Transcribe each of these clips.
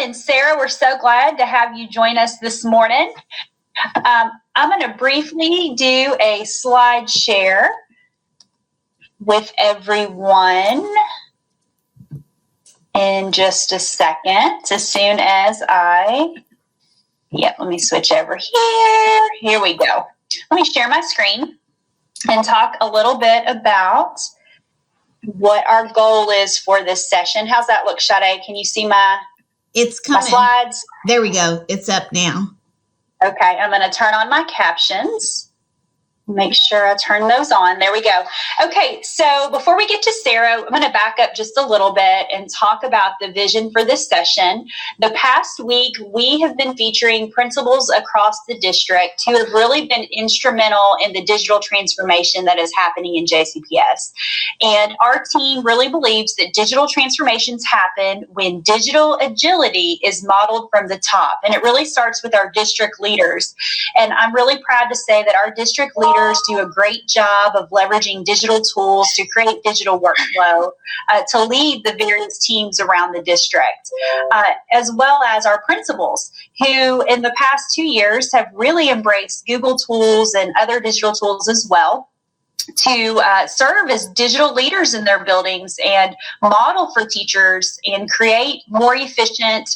And Sarah, we're so glad to have you join us this morning. I'm going to briefly do a slide share with everyone in just a second. As soon as let me switch over here. Here we go. Let me share my screen and talk a little bit about what our goal is for this session. How's that look, Sade? Can you see my slides? There we go. It's up now. Okay, I'm going to turn on my captions. Make sure I turn those on. There we go. Okay, so before we get to Sarah, I'm going to back up just a little bit and talk about the vision for this session. The past week, we have been featuring principals across the district who have really been instrumental in the digital transformation that is happening in JCPS. And our team really believes that digital transformations happen when digital agility is modeled from the top. And it really starts with our district leaders. And I'm really proud to say that our district leaders do a great job of leveraging digital tools to create digital workflow to lead the various teams around the district, as well as our principals who in the past 2 years have really embraced Google tools and other digital tools as well to serve as digital leaders in their buildings and model for teachers and create more efficient,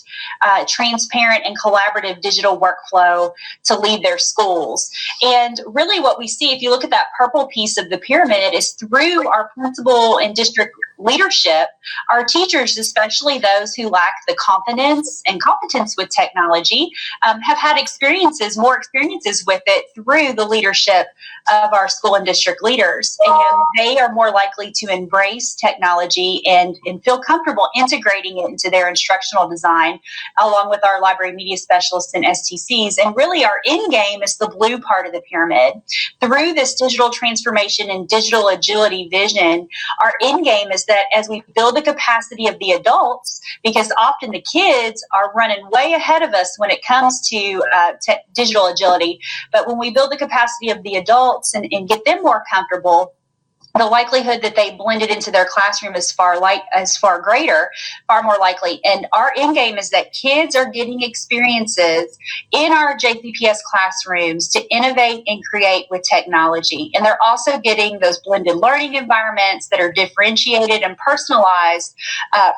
transparent, and collaborative digital workflow to lead their schools. And really what we see, if you look at that purple piece of the pyramid, is through our principal and district leadership, our teachers, especially those who lack the confidence and competence with technology, have had more experiences with it through the leadership of our school and district leaders. And they are more likely to embrace technology and feel comfortable integrating it into their instructional design, along with our library media specialists and STCs. And really our end game is the blue part of the pyramid. Through this digital transformation and digital agility vision, our end game is that as we build the capacity of the adults, because often the kids are running way ahead of us when it comes to digital agility, but when we build the capacity of the adults and get them more comfortable, the likelihood that they blend it into their classroom is far greater, far more likely. And our end game is that kids are getting experiences in our JCPS classrooms to innovate and create with technology. And they're also getting those blended learning environments that are differentiated and personalized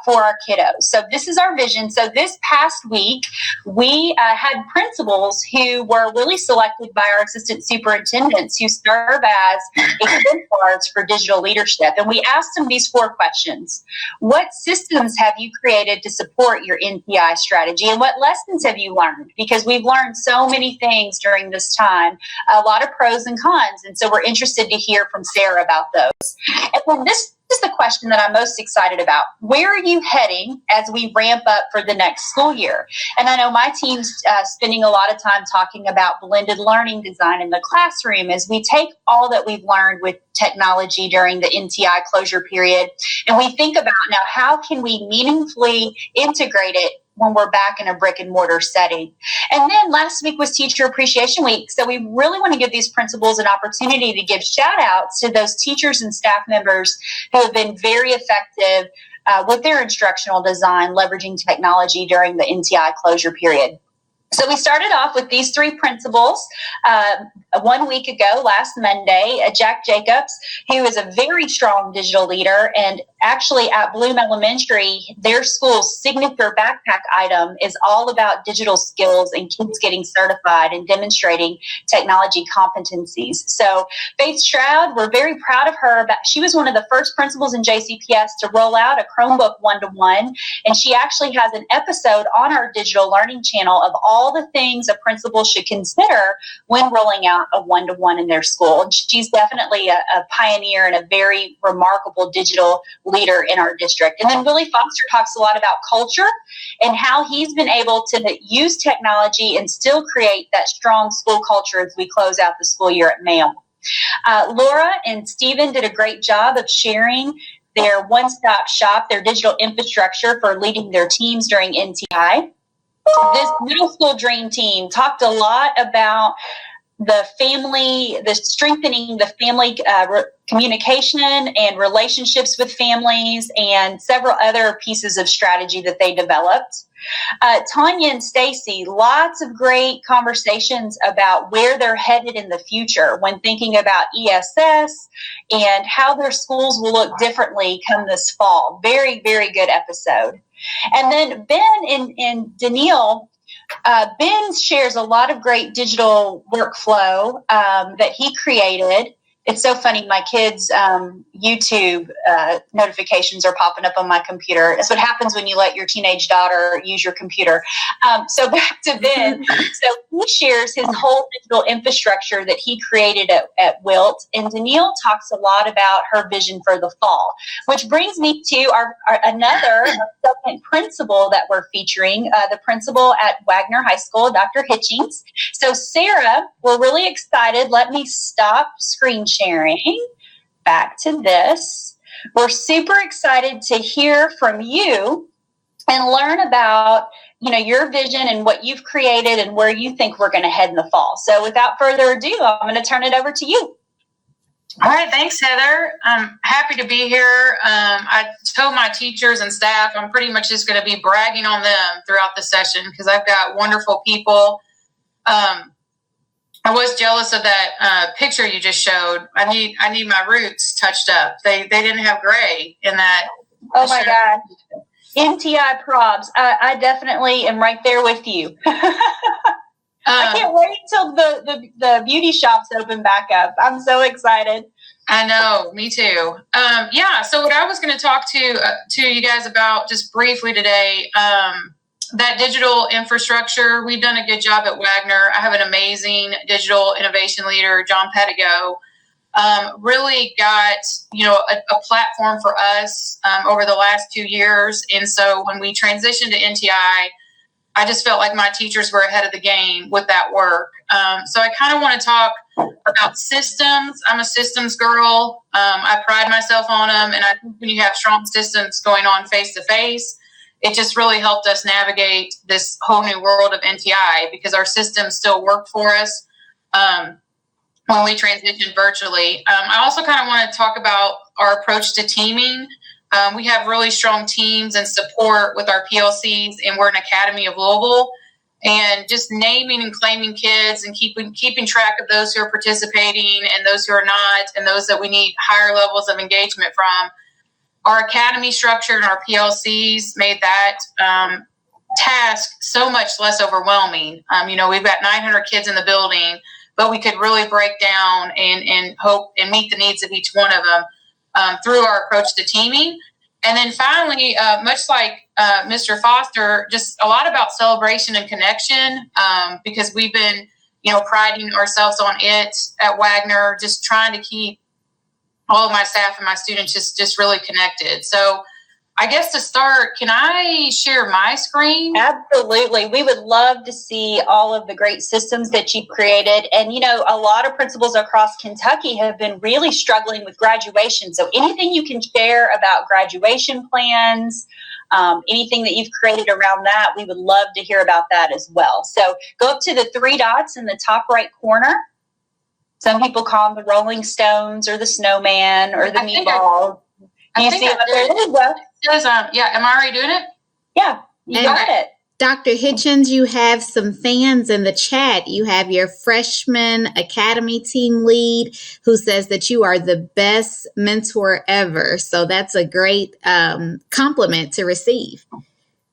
for our kiddos. So this is our vision. So this past week, we had principals who were really selected by our assistant superintendents who serve as exemplars for digital leadership. And we asked them these 4 questions. What systems have you created to support your NPI strategy? And what lessons have you learned? Because we've learned so many things during this time, a lot of pros and cons. And so we're interested to hear from Sarah about those. And then this is the question that I'm most excited about. Where are you heading as we ramp up for the next school year? And I know my team's spending a lot of time talking about blended learning design in the classroom as we take all that we've learned with technology during the NTI closure period, and we think about now how can we meaningfully integrate it when we're back in a brick and mortar setting. And then last week was Teacher Appreciation Week. So we really want to give these principals an opportunity to give shout outs to those teachers and staff members who have been very effective with their instructional design, leveraging technology during the NTI closure period. So we started off with these 3 principals 1 week ago, last Monday. Jack Jacobs, who is a very strong digital leader, and actually at Bloom Elementary, their school's signature backpack item is all about digital skills and kids getting certified and demonstrating technology competencies. So Faith Stroud, we're very proud of her. She was one of the first principals in JCPS to roll out a Chromebook one-to-one, and she actually has an episode on our digital learning channel of all the things a principal should consider when rolling out a one-to-one in their school. And she's definitely a pioneer and a very remarkable digital leader in our district. And then Willie Foster talks a lot about culture and how he's been able to use technology and still create that strong school culture as we close out the school year at Mayo. Laura and Stephen did a great job of sharing their one-stop shop, their digital infrastructure for leading their teams during NTI. This middle school dream team talked a lot about the strengthening the family communication and relationships with families and several other pieces of strategy that they developed. Tanya and Stacy, lots of great conversations about where they're headed in the future when thinking about ESS and how their schools will look differently come this fall. Very, very good episode. And then Ben and Danielle, Ben shares a lot of great digital workflow that he created. It's so funny. My kids' YouTube notifications are popping up on my computer. That's what happens when you let your teenage daughter use your computer. So back to Ben. So he shares his whole digital infrastructure that he created at Wilt. And Danielle talks a lot about her vision for the fall, which brings me to our second principal that we're featuring, the principal at Waggener High School, Dr. Hitchings. So Sarah, we're really excited. Let me stop screen sharing. Back to this. We're super excited to hear from you and learn about, your vision and what you've created and where you think we're going to head in the fall. So without further ado, I'm going to turn it over to you. All right. Thanks, Heather. I'm happy to be here. I told my teachers and staff I'm pretty much just going to be bragging on them throughout the session because I've got wonderful people. I was jealous of that picture you just showed. I need my roots touched up. They didn't have gray in that. Oh my God. MTI probs. I definitely am right there with you. I can't wait until the beauty shops open back up. I'm so excited. I know, me too. So what I was going to talk to you guys about just briefly today, that digital infrastructure, we've done a good job at Waggener. I have an amazing digital innovation leader, John Pedigo. Really got, a platform for us over the last 2 years. And so when we transitioned to NTI, I just felt like my teachers were ahead of the game with that work. So I kind of want to talk about systems. I'm a systems girl. I pride myself on them. And I think when you have strong systems going on face-to-face, it just really helped us navigate this whole new world of NTI because our systems still work for us when we transitioned virtually. I also kind of want to talk about our approach to teaming. We have really strong teams and support with our PLCs, and we're an Academy of Louisville. And just naming and claiming kids and keeping track of those who are participating and those who are not, and those that we need higher levels of engagement from. Our academy structure and our PLCs made that task so much less overwhelming. We've got 900 kids in the building, but we could really break down and hope and meet the needs of each one of them through our approach to teaming. And then finally, much like Mr. Foster, just a lot about celebration and connection because we've been, priding ourselves on it at Waggener, just trying to keep all of my staff and my students just really connected. So I guess to start, can I share my screen? Absolutely. We would love to see all of the great systems that you've created. And, a lot of principals across Kentucky have been really struggling with graduation. So anything you can share about graduation plans, anything that you've created around that, we would love to hear about that as well. So go up to the 3 dots in the top right corner. Some people call them the Rolling Stones or the Snowman or the Meatball. You see it there? There you go. It says, am I already doing it? Yeah, you got it. Dr. Hitchings, you have some fans in the chat. You have your freshman academy team lead who says that you are the best mentor ever. So that's a great compliment to receive.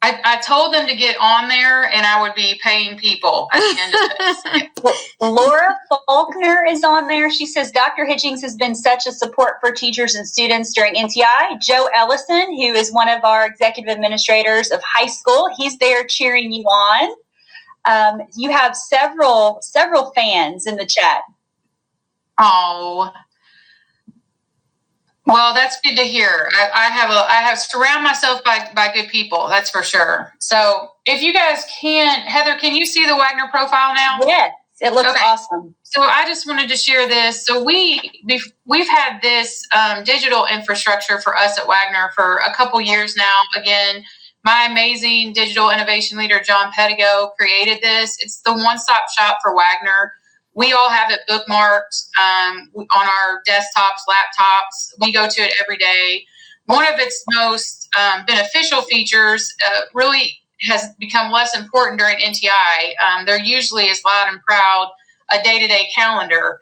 I told them to get on there and I would be paying people at the end of this. Laura Faulkner is on there. She says, Dr. Hitchings has been such a support for teachers and students during NTI. Joe Ellison, who is one of our executive administrators of high school, he's there cheering you on. You have several fans in the chat. Oh, well, that's good to hear. I have surround myself by good people. That's for sure. So if you guys Heather, can you see the Waggener profile now? Yes, it looks awesome. So I just wanted to share this. So we've had this digital infrastructure for us at Waggener for a couple years now. Again, my amazing digital innovation leader, John Pedigo, created this. It's the one-stop shop for Waggener. We all have it bookmarked on our desktops, laptops. We go to it every day. One of its most beneficial features really has become less important during NTI. There usually is loud and proud a day-to-day calendar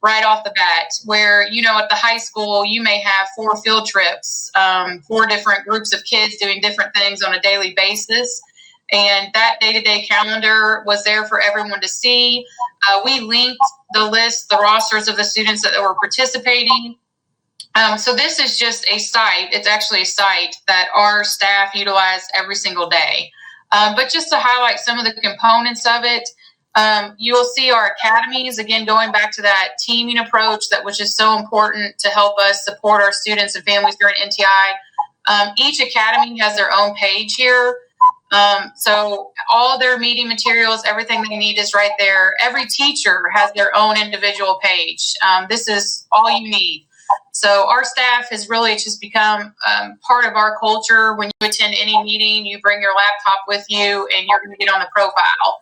right off the bat, where, you know, at the high school, you may have 4 field trips, 4 different groups of kids doing different things on a daily basis. And that day-to-day calendar was there for everyone to see. We linked the list, the rosters of the students that were participating. So this is just a site. It's actually a site that our staff utilize every single day. But just to highlight some of the components of it, you will see our academies, again, going back to that teaming approach that was just so important to help us support our students and families during NTI. Each academy has their own page here. So all their meeting materials, everything they need is right there. Every teacher has their own individual page. This is all you need. So our staff has really just become part of our culture. When you attend any meeting, you bring your laptop with you and you're going to get on the profile.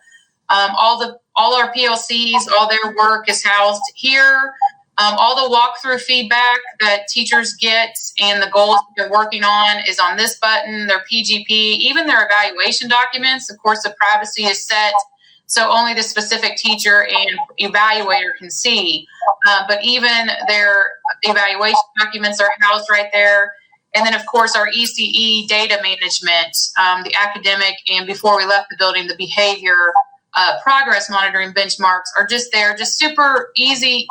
All our PLCs, all their work is housed here. All the walkthrough feedback that teachers get and the goals they're working on is on this button, their PGP, even their evaluation documents. Of course, the privacy is set, so only the specific teacher and evaluator can see. But even their evaluation documents are housed right there. And then, of course, our ECE data management, the academic, and before we left the building, the behavior progress monitoring benchmarks are just there, just super easily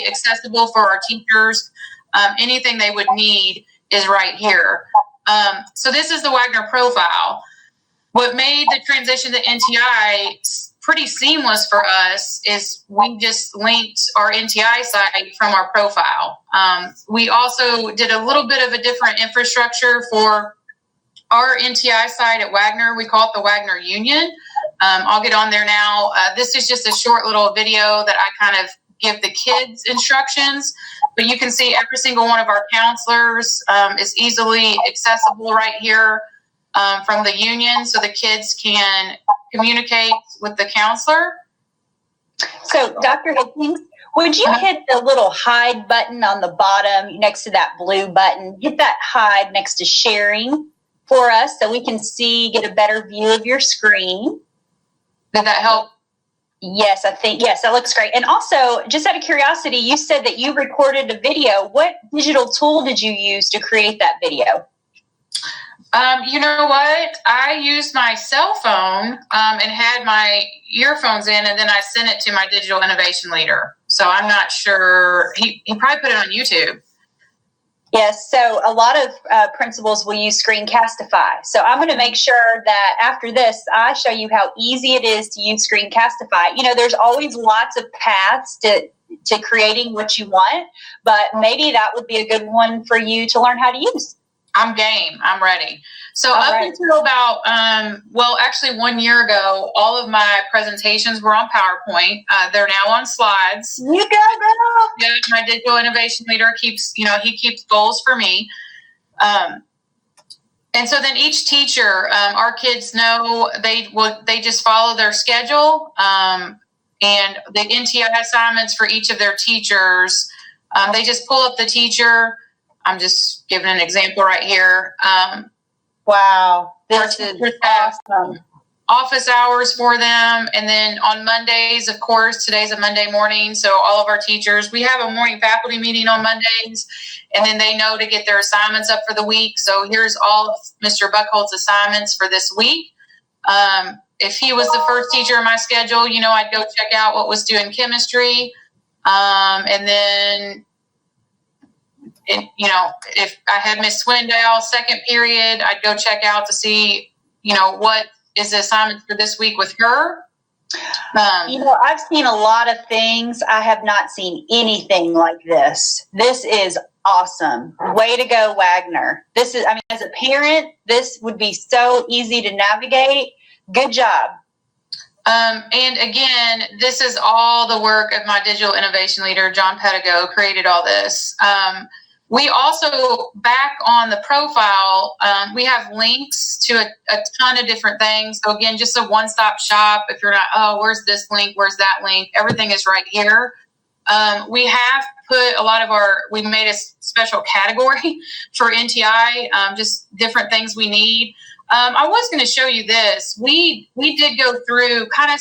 accessible for our teachers. Anything they would need is right here. So this is the Waggener profile. What made the transition to NTI pretty seamless for us is we just linked our NTI site from our profile. We also did a little bit of a different infrastructure for our NTI site at Waggener. We call it the Waggener Union. I'll get on there now. This is just a short little video that I kind of give the kids instructions, but you can see every single one of our counselors is easily accessible right here from the union, so the kids can communicate with the counselor. So, Dr. Hitchings, would you hit the little hide button on the bottom next to that blue button? Hit that hide next to sharing for us so we can see, get a better view of your screen. Did that help? Yes, yes, that looks great. And also, just out of curiosity, you said that you recorded a video. What digital tool did you use to create that video? You know what? I used my cell phone and had my earphones in, and then I sent it to my digital innovation leader. So I'm not sure. He probably put it on YouTube. Yes, so a lot of principals will use Screencastify. So I'm going to make sure that after this, I show you how easy it is to use Screencastify. You know, there's always lots of paths to creating what you want, but maybe that would be a good one for you to learn how to use. I'm game. I'm ready. So until about, actually 1 year ago, all of my presentations were on PowerPoint. They're now on slides. You go, girl. Yeah, my digital innovation leader keeps goals for me. And so then each teacher, our kids know they just follow their schedule. And the NTI assignments for each of their teachers, they just pull up the teacher. I'm just giving an example right here. Wow, this is awesome. Office hours for them. And then on Mondays, of course, today's a Monday morning. So all of our teachers, we have a morning faculty meeting on Mondays, and then they know to get their assignments up for the week. So here's all of Mr. Buckholtz's assignments for this week. If he was the first teacher in my schedule, I'd go check out what was due in chemistry. And then, if I had Miss Swindell second period, I'd go check out to see, what is the assignment for this week with her. I've seen a lot of things. I have not seen anything like this. This is awesome. Way to go, Waggener. As a parent, this would be so easy to navigate. Good job. And again, this is all the work of my digital innovation leader, John Pedigo, created all this. We also, back on the profile, we have links to a ton of different things. So again, just a one-stop shop. If you're not, where's this link? Where's that link? Everything is right here. We have put we made a special category for NTI, just different things we need. I was going to show you this. We did go through kind of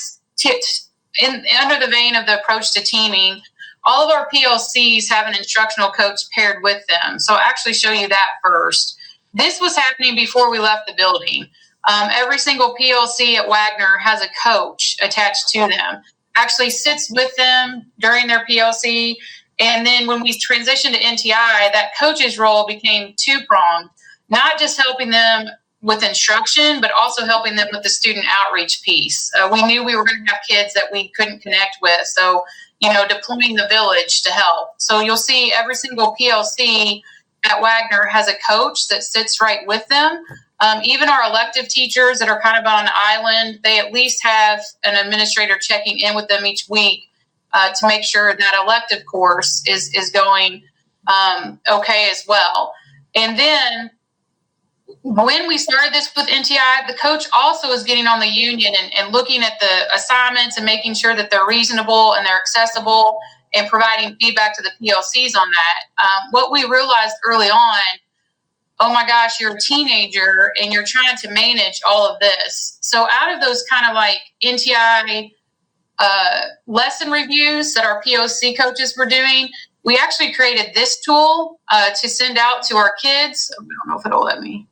under the vein of the approach to teaming. All of our PLCs have an instructional coach paired with them. So I'll actually show you that first. This was happening before we left the building. Every single PLC at Waggener has a coach attached to them, actually sits with them during their PLC. And then when we transitioned to NTI, that coach's role became two-pronged, not just helping them with instruction, but also helping them with the student outreach piece. We knew we were going to have kids that we couldn't connect with. So, deploying the village to help. So you'll see every single PLC at Waggener has a coach that sits right with them. Even our elective teachers that are kind of on an island, they at least have an administrator checking in with them each week to make sure that elective course is going okay as well. And then when we started this with NTI, the coach also is getting on the union and looking at the assignments and making sure that they're reasonable and they're accessible and providing feedback to the PLCs on that. What we realized early on, oh my gosh, you're a teenager and you're trying to manage all of this. So out of those kind of like NTI lesson reviews that our POC coaches were doing, we actually created this tool to send out to our kids. I don't know if it'll let me.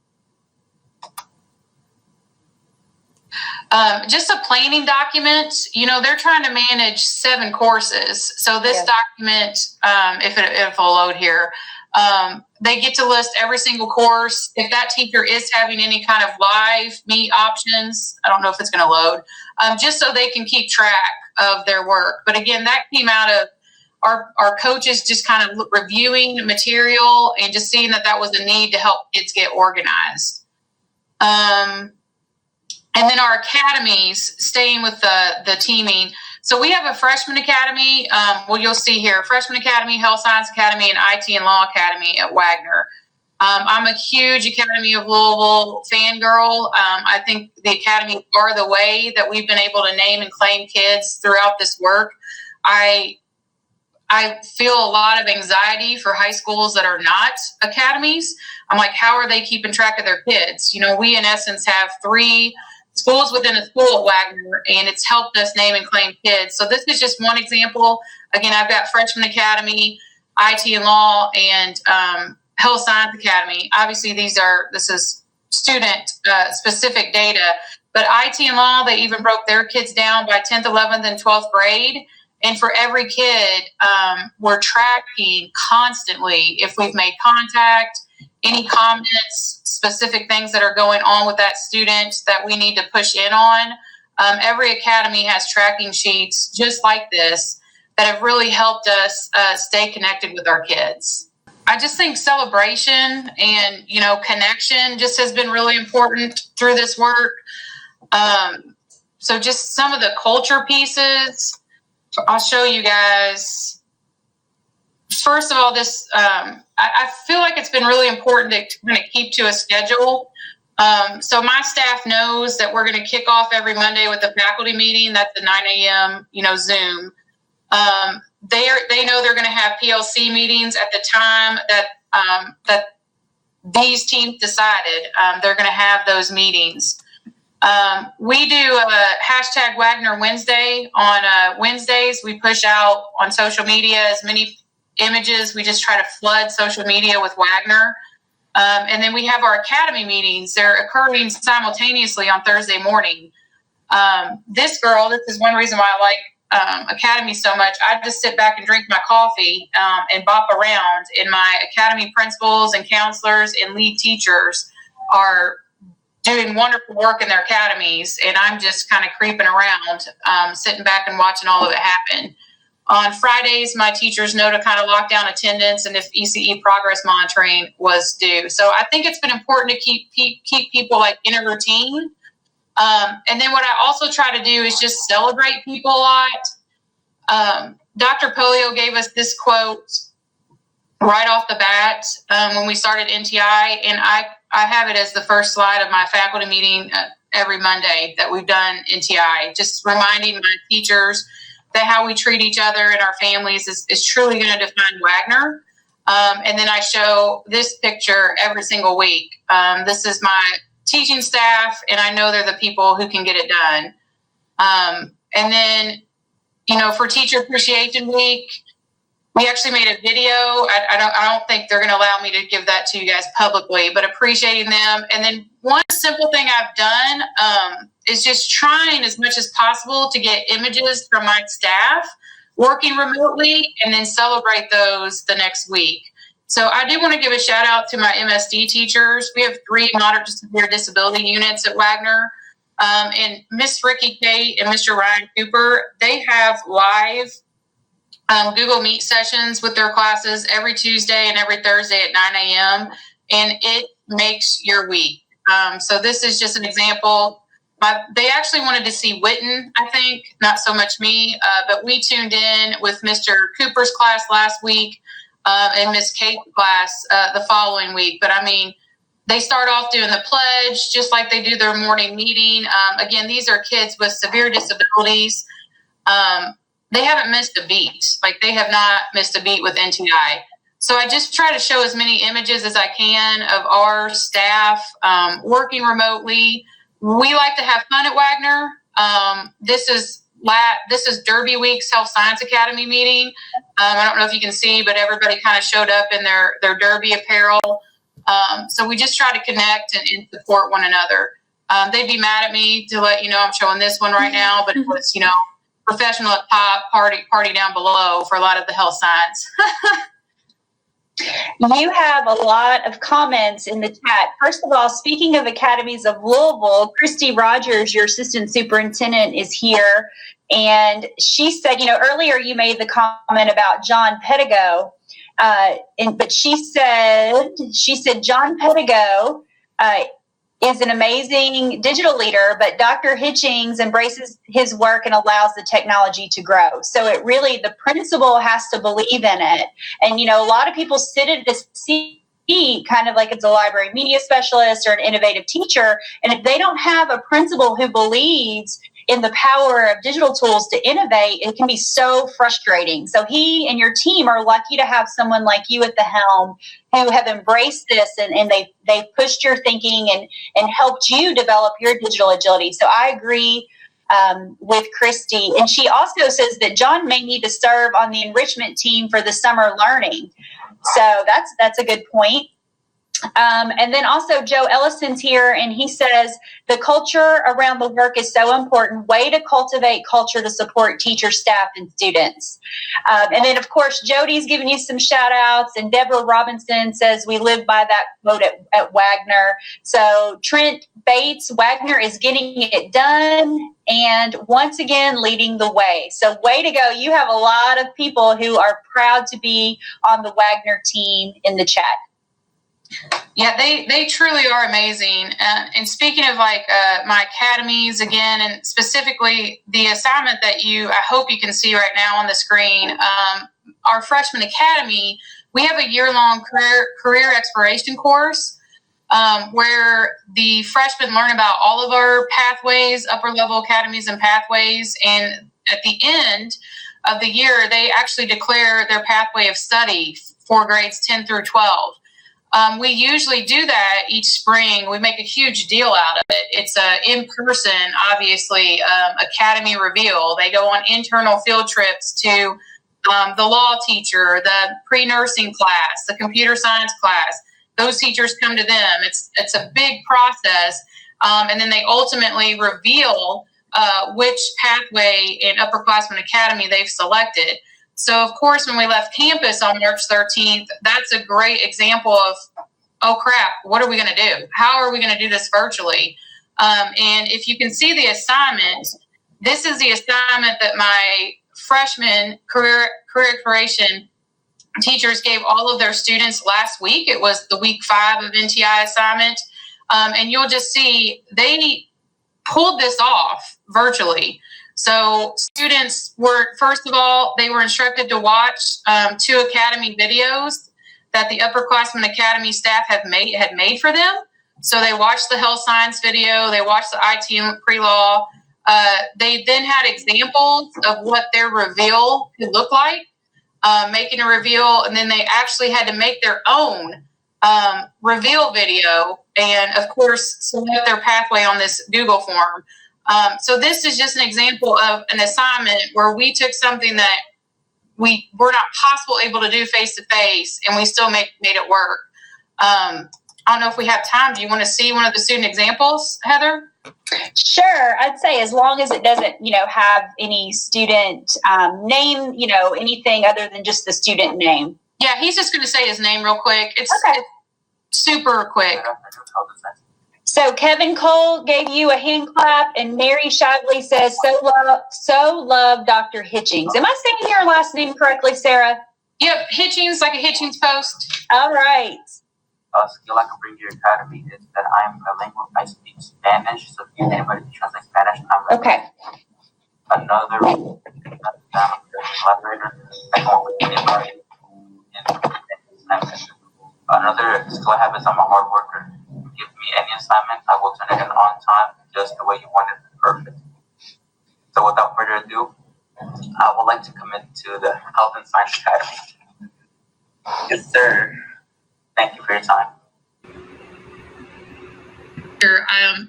Just a planning document. They're trying to manage 7 courses. So this document, if it'll load here, they get to list every single course. If that teacher is having any kind of live meet options, I don't know if it's going to load, just so they can keep track of their work. But again, that came out of our coaches just kind of reviewing the material and just seeing that was a need to help kids get organized. And then our academies, staying with the teaming. So we have a freshman academy. You'll see here, freshman academy, health science academy, and IT and law academy at Waggener. I'm a huge Academy of Louisville fangirl. I think the academies are the way that we've been able to name and claim kids throughout this work. I feel a lot of anxiety for high schools that are not academies. I'm like, how are they keeping track of their kids? We in essence have 3 schools within a school at Waggener, and it's helped us name and claim kids. So this is just one example. Again, I've got Freshman Academy, IT and Law, and Health Science Academy. Obviously, this is student specific data, but IT and Law, they even broke their kids down by 10th, 11th, and 12th grade. And for every kid, we're tracking constantly if we've made contact, any comments, specific things that are going on with that student that we need to push in on. Every academy has tracking sheets just like this that have really helped us stay connected with our kids. I just think celebration and, connection just has been really important through this work. So just some of the culture pieces, I'll show you guys. First of all, this I feel like it's been really important to kind of keep to a schedule. So my staff knows that we're going to kick off every Monday with a faculty meeting. That's the 9 a.m. Zoom. They know they're going to have PLC meetings at the time that these teams decided they're going to have those meetings. We do a hashtag Waggener Wednesday on Wednesdays. We push out on social media as many images. We just try to flood social media with Waggener. And then we have our academy meetings. They're occurring simultaneously on Thursday morning. This is one reason why I like academy so much. I just sit back and drink my coffee and bop around, and my academy principals and counselors and lead teachers are doing wonderful work in their academies, and I'm just kind of creeping around, sitting back and watching all of it happen. On Fridays, my teachers know to kind of lock down attendance and if ECE progress monitoring was due. So I think it's been important to keep people like in a routine. And then what I also try to do is just celebrate people a lot. Dr. Polio gave us this quote right off the bat when we started NTI, and I have it as the first slide of my faculty meeting every Monday that we've done NTI, just reminding my teachers that how we treat each other and our families is truly going to define Waggener. And then I show this picture every single week. This is my teaching staff, and I know they're the people who can get it done. And then, for Teacher Appreciation Week, we actually made a video. I don't think they're going to allow me to give that to you guys publicly, but appreciating them. And then one simple thing I've done is just trying as much as possible to get images from my staff working remotely and then celebrate those the next week. So I do want to give a shout out to my MSD teachers. We have 3 moderate to severe disability units at Waggener. And Miss Ricky Kate and Mr. Ryan Cooper, they have live Google Meet sessions with their classes every Tuesday and every Thursday at 9 a.m. And it makes your week. So this is just an example. They actually wanted to see Witten, I think, not so much me, but we tuned in with Mr. Cooper's class last week and Miss Kate's class the following week. But I mean, they start off doing the pledge just like they do their morning meeting. Again, these are kids with severe disabilities. They haven't missed a beat. Like, they have not missed a beat with NTI. So I just try to show as many images as I can of our staff working remotely. We like to have fun at Waggener. This is Derby Week's Health Science Academy meeting. I don't know if you can see, but everybody kind of showed up in their Derby apparel. So we just try to connect and support one another. They'd be mad at me to let you know I'm showing this one right now, but it was, professional at top, party down below for a lot of the health science. You have a lot of comments in the chat. First of all, speaking of Academies of Louisville, Christy Rogers, your assistant superintendent, is here. And she said, earlier you made the comment about John Pedigo. But she said John Pedigo is an amazing digital leader, but Dr. Hitchings embraces his work and allows the technology to grow. So the principal has to believe in it. And, a lot of people sit at this seat kind of like it's a library media specialist or an innovative teacher. And if they don't have a principal who believes in the power of digital tools to innovate, it can be so frustrating. So he and your team are lucky to have someone like you at the helm who have embraced this and they've pushed your thinking and helped you develop your digital agility. So I agree with Christy. And she also says that John may need to serve on the enrichment team for the summer learning. So that's a good point. And then also Joe Ellison's here, and he says the culture around the work is so important. Way to cultivate culture to support teachers, staff, and students. And then, of course, Jody's giving you some shout outs, and Deborah Robinson says we live by that quote at Waggener. So Trent Bates, Waggener is getting it done and once again leading the way. So way to go. You have a lot of people who are proud to be on the Waggener team in the chat. Yeah, they truly are amazing. And speaking of my academies again, and specifically the assignment that I hope you can see right now on the screen, our freshman academy, we have a year-long career exploration course where the freshmen learn about all of our pathways, upper level academies and pathways. And at the end of the year, they actually declare their pathway of study for grades 10 through 12. We usually do that each spring. We make a huge deal out of it. It's a in-person, obviously, academy reveal. They go on internal field trips to the law teacher, the pre-nursing class, the computer science class. Those teachers come to them. It's a big process. And then they ultimately reveal which pathway in upperclassmen academy they've selected. So, of course, when we left campus on March 13th, that's a great example of, oh, crap, what are we going to do? How are we going to do this virtually? And if you can see the assignment, this is the assignment that my freshman career exploration teachers gave all of their students last week. It was the week 5 of NTI assignment. And you'll just see they pulled this off virtually. So students were, first of all, they were instructed to watch 2 academy videos that the upperclassmen academy staff had made for them. So they watched the health science video, they watched the IT pre-law. They then had examples of what their reveal could look like, making a reveal, and then they actually had to make their own reveal video, and of course select their pathway on this Google form. So this is just an example of an assignment where we took something that we were not possible able to do face-to-face, and we still made it work. I don't know if we have time. Do you want to see one of the student examples, Heather? Sure. I'd say as long as it doesn't, have any student name, anything other than just the student name. Yeah, he's just going to say his name real quick. It's super quick. So Kevin Cole gave you a hand clap, and Mary Shagley says, so love Dr. Hitchings. Am I saying your last name correctly, Sarah? Yep, Hitchings, like a Hitchings post. All right. A skill I can bring to your academy is that I'm bilingual. I speak Spanish, so if you need anybody to translate Spanish, I'm ready. Okay. Another collaborator, I can work with anybody in assignment. Another skill I have is I'm a hard worker. Give me any assignment, I will turn it in on time, just the way you want it, perfect. So without further ado, I would like to commit to the Health and Science Academy. Yes, sir. Thank you for your time.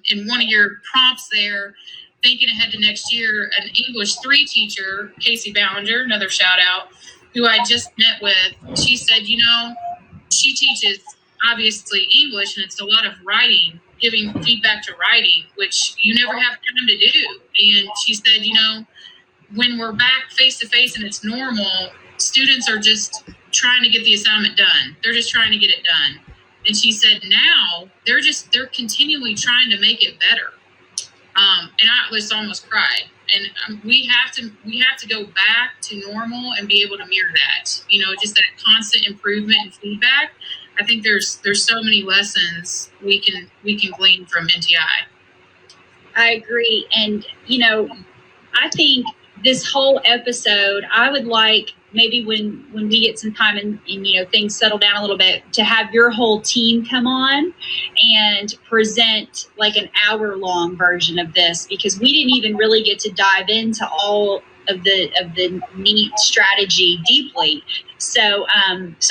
In one of your prompts there, thinking ahead to next year, an English 3 teacher, Casey Ballinger, another shout out, who I just met with, she said, she teaches obviously English, and it's a lot of writing, giving feedback to writing, which you never have time to do. And she said, when we're back face to face and it's normal, students are just trying to get the assignment done. They're just trying to get it done. And she said now they're continually trying to make it better. And I just almost cried. And we have to go back to normal and be able to mirror that. Just that constant improvement and feedback. I think there's so many lessons we can glean from NTI. I agree. And, I think this whole episode, I would like maybe when we get some time and things settle down a little bit, to have your whole team come on and present like an hour-long version of this, because we didn't even really get to dive into all of the neat strategy deeply. So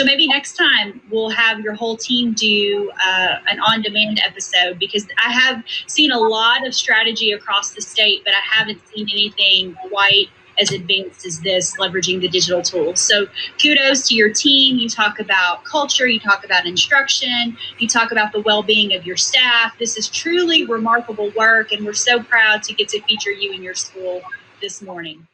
maybe next time we'll have your whole team do an on-demand episode, because I have seen a lot of strategy across the state, but I haven't seen anything quite as advanced as this, leveraging the digital tools. So kudos to your team. You talk about culture, you talk about instruction, you talk about the well-being of your staff. This is truly remarkable work, and we're so proud to get to feature you in your school this morning.